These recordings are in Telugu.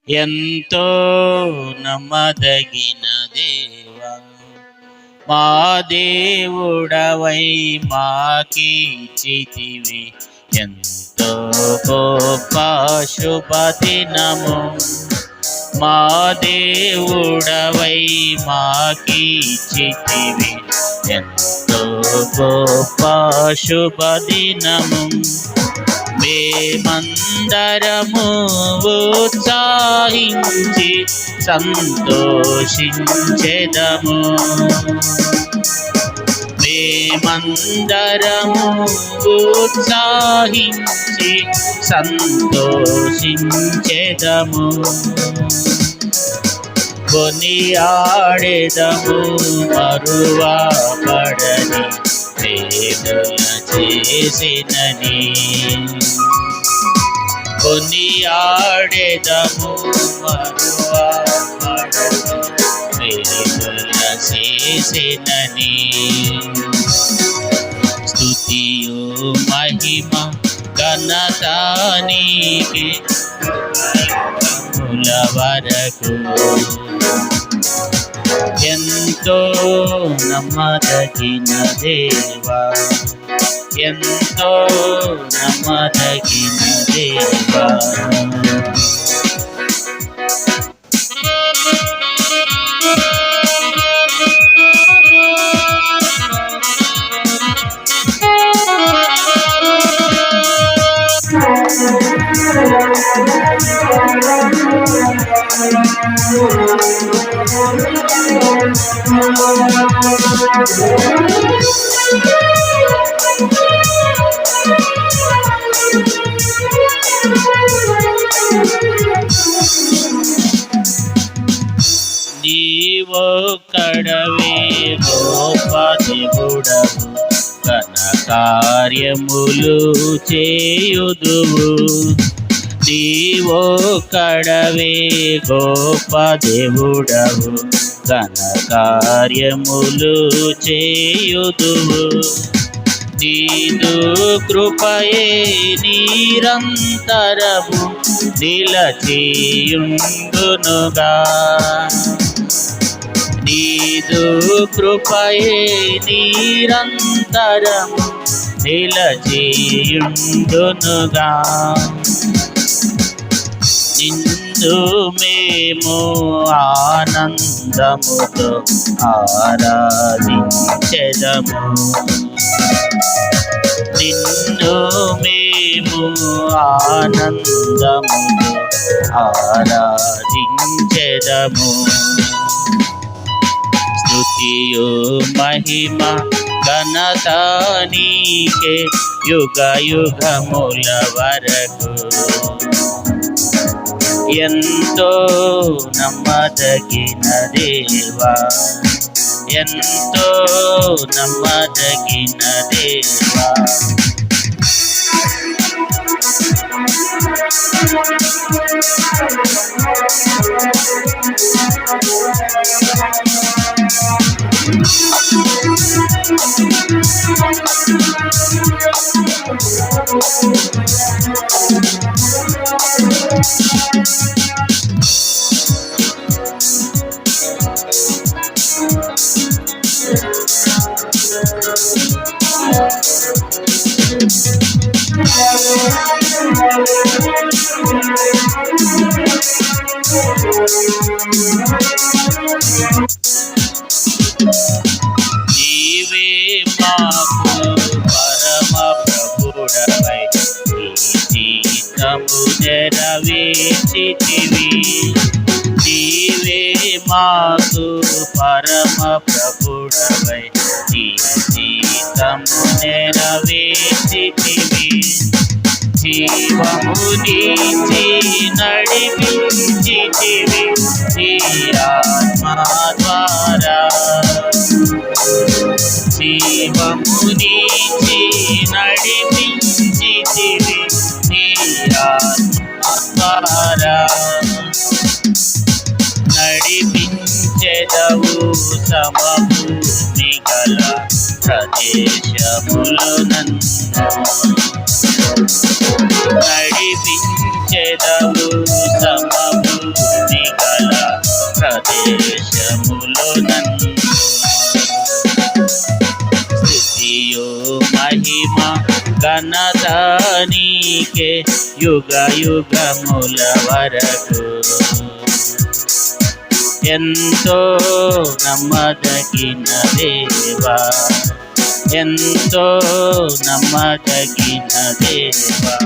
ఎంతో నమ్మదగిన దేవా, మా దేవుడవై మాకీచితివి ఎంతో గొప్ప శుభదినము. మా దేవుడవై మాకీచితివి ఎంతో గొప్ప శుభదినము. మేమందరము ఉత్సాహించి సంతోషించెదము. మేమందరము ఉత్సాహించి సంతోషించెదము. కొనియాడెదము మరువబడని ప్రేమల చేసినని. కొనియాడెదము మరువబడని ప్రేమల చేసినని. స్తుతియు మహిమ ఘనత నీకే యుగముల వరకు. ఎంతో నమ్మదగిన దేవా, ఎంతో నమ్మదగిన దేవా. నీవొక్కడవే గొప్ప దేవుడవు, ఘన కార్యములు చేయుదువు. నీవొక్కడవే గొప్ప దేవుడవు, ఘన కార్యములు చేయుదువు. నీదు కృపయే నిరంతరము నిలచియుండునుగా. నీదు కృపయే నిరంతరము నిలచియుండునుగా. నిన్ను మేము ఆనందముతో ఆరాధించెదము. నిన్ను మేము ఆనందముతో ఆరాధించెదము. స్తుతియు మహిమ ఘనత నీకే యుగ యుగముల వరకు. ఎంతో నమ్మదగిన దేవా, ఎంతో నమ్మదగిన దేవా. నీవే మాకు పరమ ప్రభుడవై నీ చిత్తము నెరవేర్చితివి. నీవే మాకు పరమ ప్రభుడవై నీ చిత్తము నెరవేర్చితివి. జీవము నీచి నడిపించితివి నీ ఆత్మ ద్వారా. జీవము నీచి నడిపించితివి నీ ఆత్మ ద్వారా. నడిపించెదవు సమభూమి గల ప్రదేశములు నన్ను. నడిపించెదవు సమభూమి నీకే యుగ యుగముల వరకు. ఎంతో నమ్మదగిన దేవా, ఎంతో నమ్మదగిన దేవా.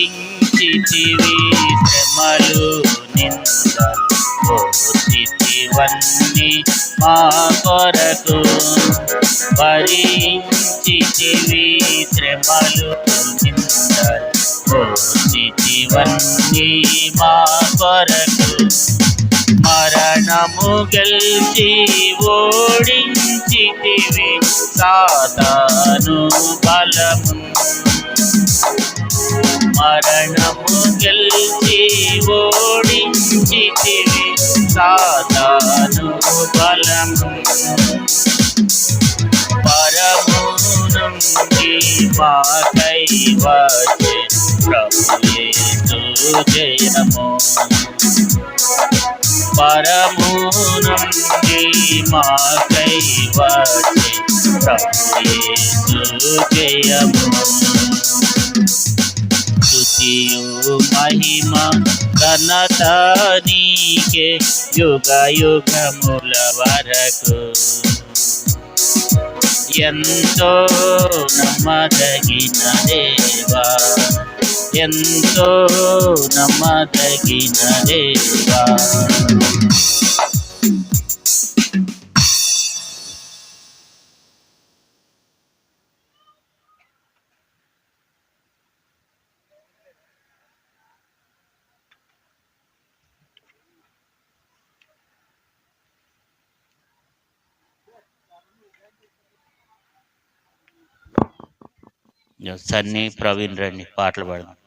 భరించితివి శ్రమలు నిందలు ఓర్చితివన్నీ మా కొరకు. భరించితివి శ్రమలు నిందలు ఓర్చితివన్నీ మా కొరకు. మరణము గెలిచి ఓడించితివి సాతాను బలము. మరణము గెలిచి ఓడించితివి సాతాను బలము. పరము నుండి మాకై వచ్చే ప్రభు యేసు జయము. పరము నుండి మాకై వచ్చే ప్రభు యేసు జయము. స్తుతియు మహిమ ఘనత నీకే యుగ యుగముల వరకు. ఎంతో నమ్మదగిన దేవా, ఎంతో నమ్మదగిన దేవా. సన్నీ ప్రవీణ్ రండి పాటలు పాడదాం.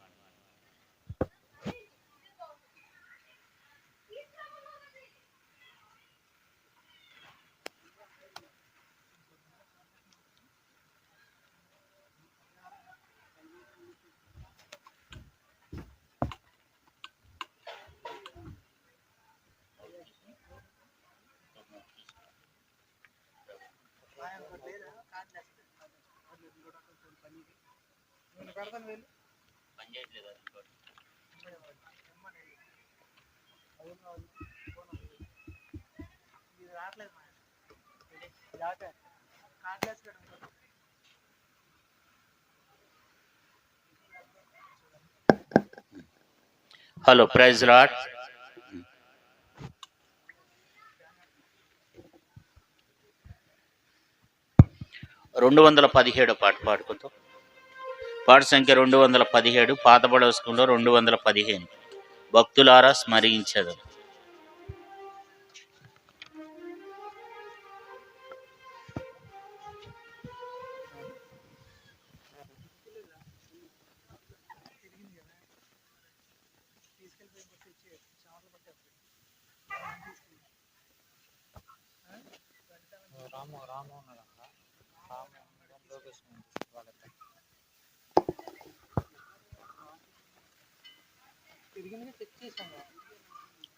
Hello, praise lord. 217 పాట పాడుకుంటాం. పాట సంఖ్య 217, పాత పడవసుకుంలో 215. భక్తులారా స్మరించదు.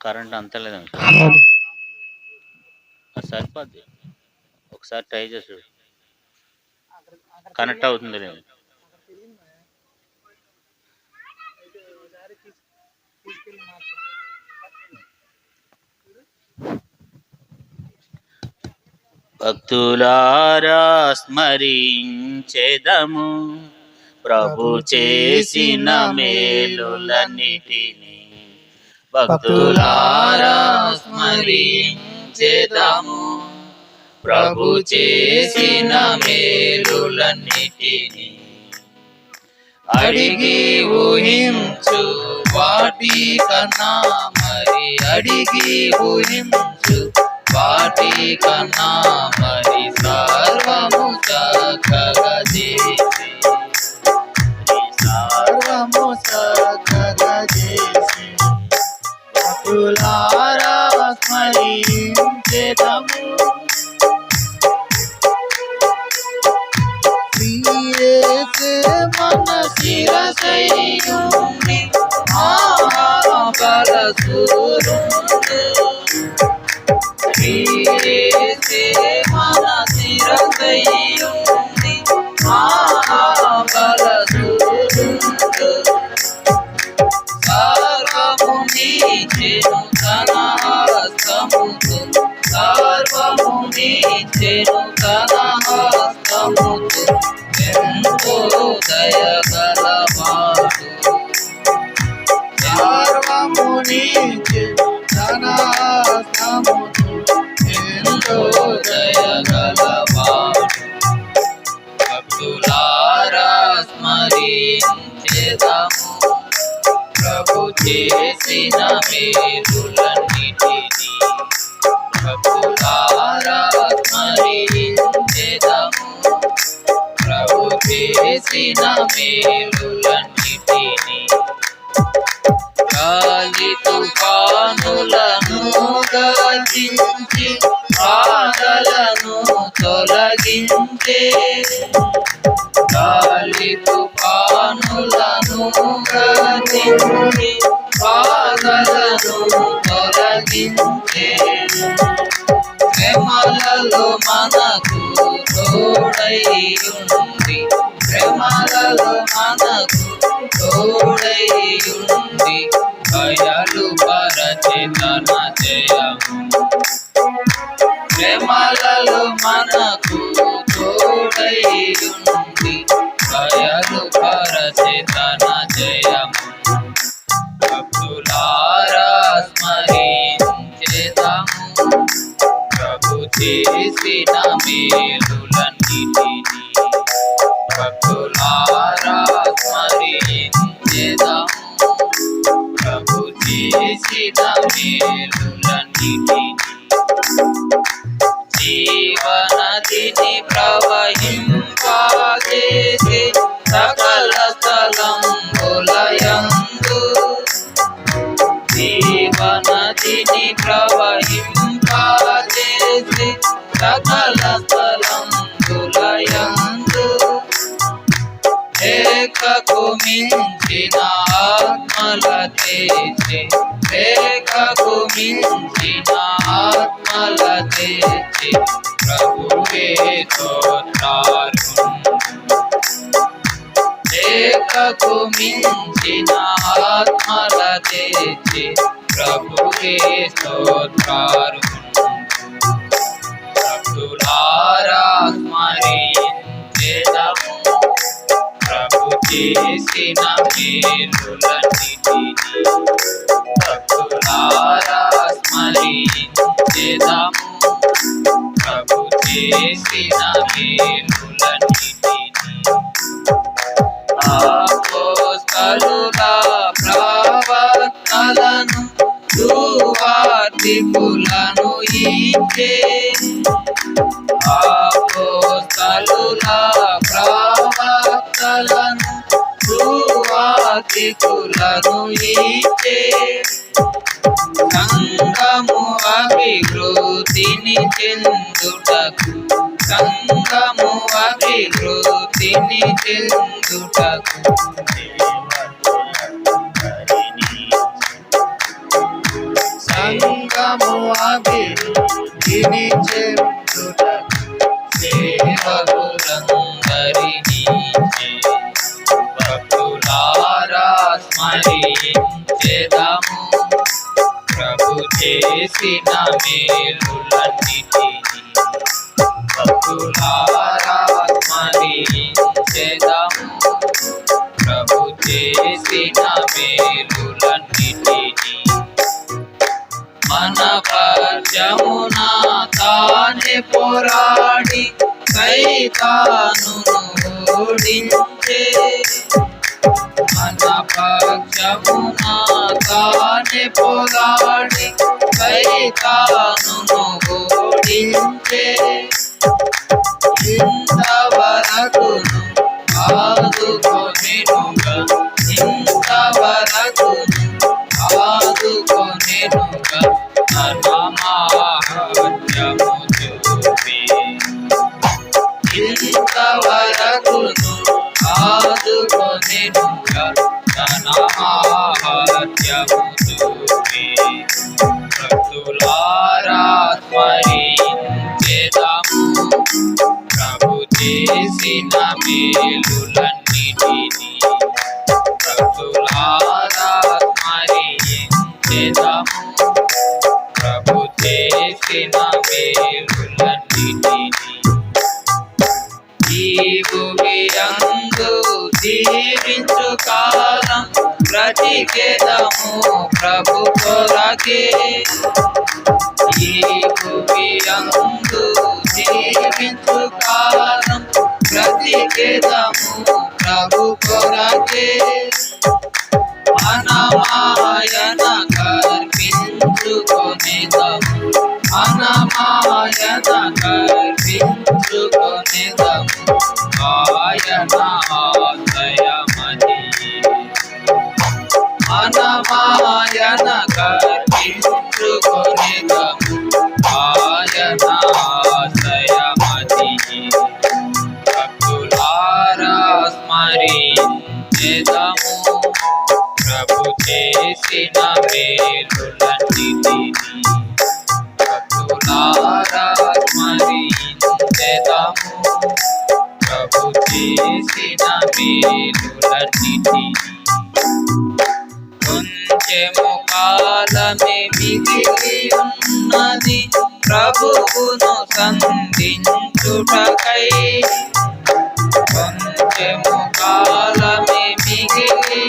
కరెంట్ అంతలేదండి, సరిపోద్ది. ఒకసారి ట్రై చేసి కనెక్ట్ అవుతుంది లేదు. భక్తులారా స్మరించెదము ప్రభు చేసిన మేలులన్నిటిని. భక్తులారా స్మరించెదము ప్రభు చేసిన మేలులన్నిటిని. అడిగి ఊహించు వాటి కన్నా మరి అడిగి ఊహించు వాటి కన్నా మరి సర్వము చక్కగా చేసి సర్వము చక్కగా చేసి భక్తులారా స్మరించెదము. శ్రీయేసు మన శిరసైయుండి మహాబలశూరుడు. శ్రీయేసు మన శిరసైయుండి మహాబలశూరుడు. సర్వము నీచెను తన హస్తముతో, సర్వము నీచెను తన హస్తముతో, ఎంతో దయగలవాడు. సర్వము నీచెను తన హస్తముతో, ఎంతో దయగలవాడు. భక్తులారా స్మరించెదము ప్రభు చేసిన మేలులన్నిటినీ. భక్తులారా స్మరించెదము ప్రభు చేసిన మేలులన్నిటినీ. గాలి తుఫానులను గర్జించి బాధలను తొలగించే. గాలి తుఫానులను గర్జించి బాధలను తొలగించే. శ్రమలలో మనకు తోడై ఉండి, శ్రమలలో మనకు తోడై ఉండి, భయాలు పరచె తన జయము. శ్రమలలో మనకు తోడై ఉండి, భయాలు పరచె తన జయము. భక్తులారా స్మరించెదము ప్రభు చేసిన మేలులన్నిటినీ. భక్తులారా స్మరించెదము ప్రభు చేసిన మేలులన్నిటినీ. జీవనదిని ప్రవహింపజేసి సకల స్థలంబులయందు, జీవనదిని ప్రవహింపజేసి సకల స్థలంబులయందు, లేఖకు మించిన ఆత్మల తెచ్చి, లేఖకు మించిన ఆత్మల తెచ్చి ప్రభువే స్తోత్రార్హుడు. లేఖకు మించిన ఆత్మల తెచ్చి ప్రభువే స్తోత్రార్హుడు. భక్తులారా స్మరించెదము ప్రభు చేసిన మేలులన్నిటినీ. భక్తులారా స్మరించెదము ప్రభు చేసిన మేలులన్నిటినీ. అపోస్తలుల ప్రవక్తలను సువార్తికులను ఇచ్చే. అపోస్తలుల ప్రవక్తలను సువార్తికులను ఇచ్చే. సంఘము అభివృద్ధిని చెందుటకు, సంఘము అభివృద్ధిని చెందుటకు, సంఘము అభివృద్ధిని చెందుటకు సేవకులందరినీ. భక్తులారా స్మరించెదము ప్రభు చేసిన మేలులన్నిటినీ. భక్తులారా స్మరించెదము ప్రభు చేసిన మేలులన్నిటినీ. మన పక్షమున తానే పోరాడి సైతానును ఓడించే. మన పక్షమున తానే పోరాడి సైతానును ఆదరించే ఇంతవరకును ఆదుకొనెనుగా ఇంతవరకును ఆదుకొనెనుగా తన మహాత్మ్యము చూపి ఇంతవరకును ఆదుకొనెనుగా తన మహాత్మ్యము చూపి భక్తులారా స్మరించెదము ప్రభు చేసిన మేలులన్నిటినీ భక్తులారా స్మరించెదము ప్రభు చేసిన మేలులన్నిటినీ ఈ భువియందు జీవించు కాలం బ్రతికెదము ప్రభు కొరకే ఈ భువియందు జీవించు కాలం బ్రతికెదము ప్రభు కొరకే మనమాయన కర్పించుకొనెదము మనమాయన కర్పించుకొనెదము ఆయన ఆశ్రయమది మనమాయన కర్పించుకొనెదము ఆయన ఆశ్రయమది భక్తులారా స్మరించెదము ప్రభు చేసిన మేలులన్నిటినీ భక్తులారా స్మరించెదము ప్రభు చేసిన మేలులన్నిటినీ కొంచెము కాలమే మిగిలి ఉన్నది ప్రభువును సంధించుటకై కొంచెము కాలమే మిగిలి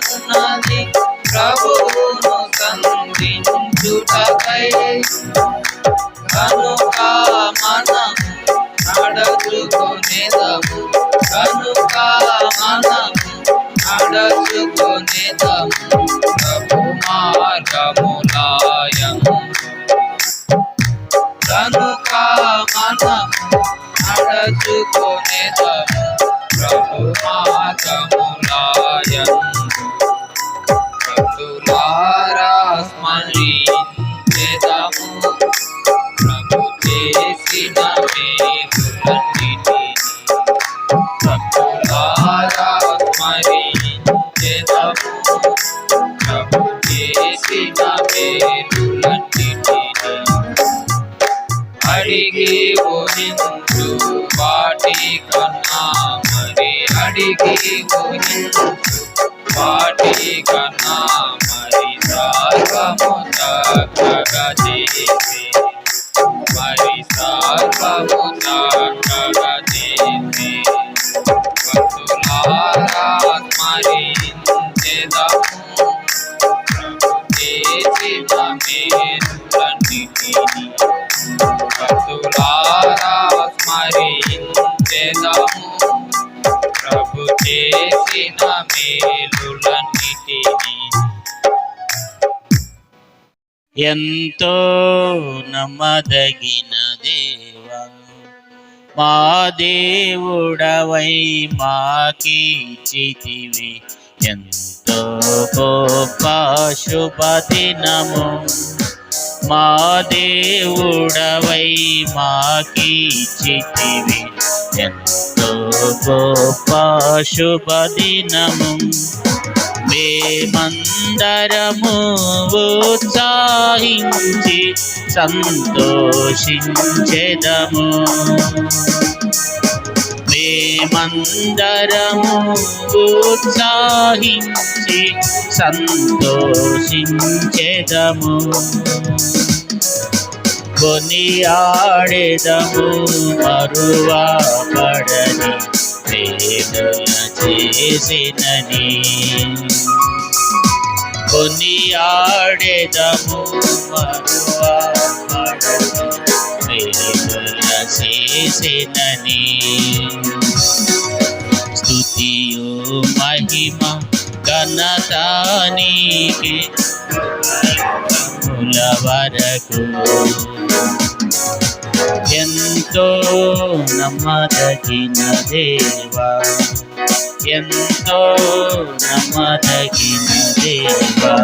ఉన్నది ప్రభువును సంధించుటకై కనుక మనము నడుచుకొనెదము కనుక మనము నడుచుకొనెదము ప్రభు మార్గములాయందు కనుక మనము నడుచుకొనెదము ప్రభు మార్గములాయందు భక్తులారా స్మరించెదము ప్రభు చేసిన మేలులన్నిటినీ భక్తులారా స్మరించెదము ప్రభు చేసిన మేలులన్నిటినీ అడిగి ఊహించు వాటి కన్నా మరి అడిగి ఊహించు వాటి కన్నా మరి సర్వము చక్కగా చేసి మరి సర్వము చక్కగా చేసి భక్తులారా స్మరించెదము ప్రభు చేసిన మేలులన్నిటినీ భక్తులారా స్మరించెదము ప్రభు చేసిన మేలులన్నిటినీ ఎంతో నమ్మదగిన దేవా మా దేవుడవై మాకీచితివి ఎంతో గొప్ప శుభదినము మా దేవుడవై మాకీచితివి ఎంతో గొప్ప శుభదినము మేమందరము ఉత్సాహించి సంతోషించెదము మేమందరము ఉత్సాహించి సంతోషించెదము కొనియాడెదము మరువబడని వేదన చేసినని కొనియాడెదము మరువబడని వేదన చేసినని స్తుతియు మహిమ ఘనత నీకే వరకు ఎంతో నమ్మదగిన దేవా, ఎంతో నమ్మదగిన దేవా.